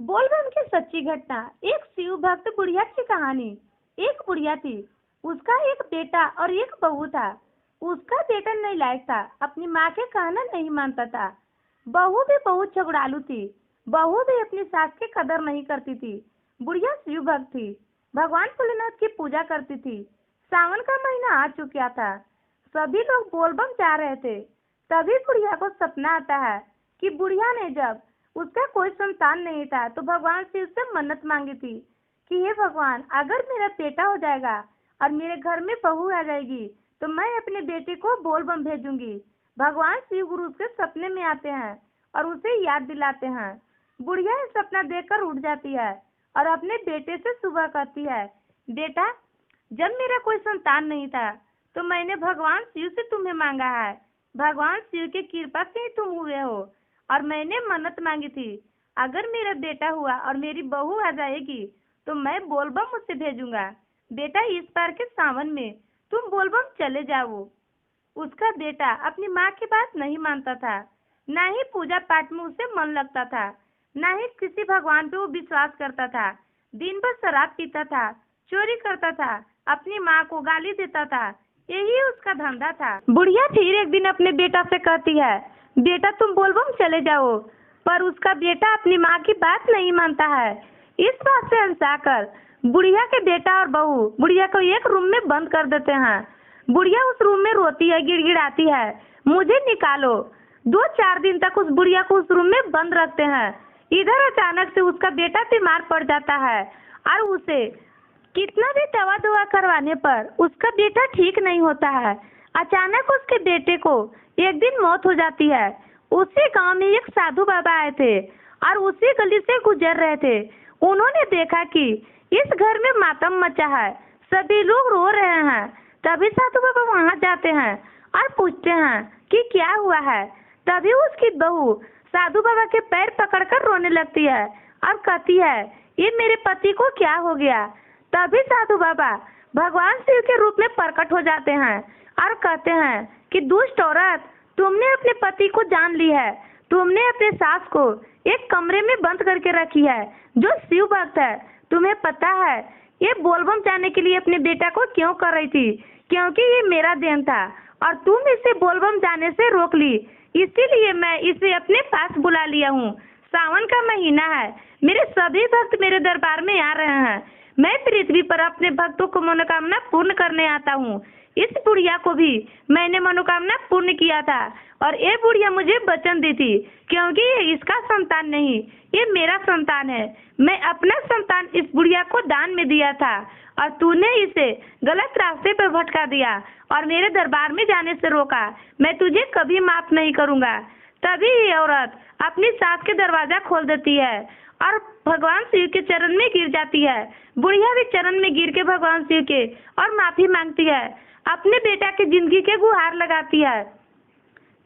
बोलबम की सच्ची घटना। एक शिव भक्त बुढ़िया की कहानी। एक बुढ़िया थी, उसका एक बेटा और एक बहू था। उसका बेटा नालायक था, अपनी माँ के कहना नहीं मानता था। बहू भी बहुत झगड़ालू थी। बहू भी अपनी सास की कदर नहीं करती थी। बुढ़िया शिव भक्त थी, भगवान भोलेनाथ की पूजा करती थी। सावन का महीना आ चुका था, सभी लोग बोलबम जा रहे थे। तभी बुढ़िया को सपना आता है कि बुढ़िया ने जब उसका कोई संतान नहीं था तो भगवान से उससे मन्नत मांगी थी कि हे भगवान, अगर मेरा बेटा हो जाएगा और मेरे घर में बहू आ जाएगी तो मैं अपने बेटे को बोलबम भेजूंगी। भगवान शिव गुरु उसके सपने में आते हैं और उसे याद दिलाते हैं। बुढ़िया ये सपना देखकर उठ जाती है और अपने बेटे से सुबह कहती है, बेटा, जब मेरा कोई संतान नहीं था तो मैंने भगवान शिव से तुम्हें मांगा है। भगवान शिव की कृपा से ही तुम हुए हो और मैंने मन्नत मांगी थी, अगर मेरा बेटा हुआ और मेरी बहू आ जाएगी तो मैं बोलबम उससे भेजूंगा। बेटा, इस बार के सावन में तुम बोलबम चले जाओ। उसका बेटा अपनी माँ की बात नहीं मानता था, न ही पूजा पाठ में उसे मन लगता था, न ही किसी भगवान पे वो विश्वास करता था। दिन भर शराब पीता था, चोरी करता था, अपनी माँ को गाली देता था, यही उसका धंधा था। बुढ़िया फिर एक दिन अपने बेटा से कहती है, बेटा तुम बोलबम चले जाओ। पर उसका बेटा अपनी माँ की बात नहीं मानता है। इस बात से हंसाकर बुढ़िया के बेटा और बहू बुढ़िया को एक रूम में बंद कर देते हैं। बुढ़िया उस रूम में रोती है, गिड़गिड़ाती है, मुझे निकालो। 2-4 दिन तक उस बुढ़िया को उस रूम में बंद रखते हैं। इधर अचानक से उसका बेटा बीमार पड़ जाता है और उसे कितना भी दवा दुआ करवाने पर उसका बेटा ठीक नहीं होता है। अचानक उसके बेटे को एक दिन मौत हो जाती है। उसी गांव में एक साधु बाबा आए थे और उसी गली से गुजर रहे थे। उन्होंने देखा कि इस घर में मातम मचा है, सभी लोग रो रहे हैं। तभी साधु बाबा वहां जाते हैं और पूछते हैं कि क्या हुआ है। तभी उसकी बहू साधु बाबा के पैर पकड़कर रोने लगती है और कहती है, ये मेरे पति को क्या हो गया। तभी साधु बाबा भगवान शिव के रूप में प्रकट हो जाते हैं और कहते हैं कि दुष्ट औरत, तुमने अपने पति को जान ली है। तुमने अपने सास को एक कमरे में बंद करके रखी है जो शिव भक्त है। तुम्हें पता है ये बोलबम जाने के लिए अपने बेटा को क्यों कर रही थी? क्योंकि ये मेरा देन था और तुम इसे बोलबम जाने से रोक ली, इसीलिए मैं इसे अपने पास बुला लिया हूँ। सावन का महीना है, मेरे सभी भक्त मेरे दरबार में आ रहे हैं। मैं पृथ्वी पर अपने भक्तों को मनोकामना पूर्ण करने आता हूँ। इस बुढ़िया को भी मैंने मनोकामना पूर्ण किया था और ये बुढ़िया मुझे वचन दी थी, क्योंकि ये इसका संतान नहीं, ये मेरा संतान है। मैं अपना संतान इस बुढ़िया को दान में दिया था और तूने इसे गलत रास्ते पर भटका दिया और मेरे दरबार में जाने से रोका। मैं तुझे कभी माफ नहीं करूँगा। तभी ये औरत अपनी सास के दरवाजा खोल देती है और भगवान शिव के चरण में गिर जाती है। बुढ़िया भी चरण में गिर के भगवान शिव के और माफी मांगती है, अपने बेटा की जिंदगी के गुहार लगाती है।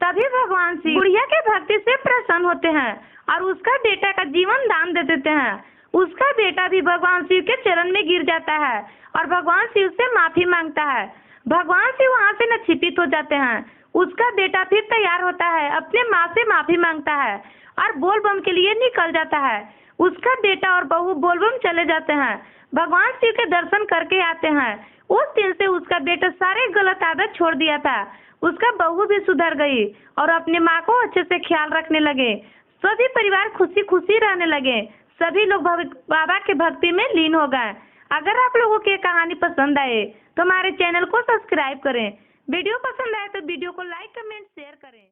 तभी भगवान शिव बुढ़िया के भक्ति से प्रसन्न होते हैं और उसका बेटा का जीवन दान दे देते हैं। उसका बेटा भी भगवान शिव के चरण में गिर जाता है और भगवान शिव से माफी मांगता है। भगवान शिव वहां से नक्षिपित हो जाते हैं। उसका बेटा फिर तैयार होता है, अपने माँ से माफी मांगता है और बोलबम के लिए निकल जाता है। उसका बेटा और बहू बोलबम चले जाते हैं, भगवान शिव के दर्शन करके आते हैं। उस दिन से उसका बेटा सारे गलत आदत छोड़ दिया था। उसका बहू भी सुधर गई और अपने माँ को अच्छे से ख्याल रखने लगे। सभी परिवार खुशी खुशी रहने लगे। सभी लोग बाबा के भक्ति में लीन हो गए। अगर आप लोगों की कहानी पसंद आए तो हमारे चैनल को सब्सक्राइब करें। वीडियो पसंद आए तो वीडियो को लाइक, कमेंट, शेयर करें।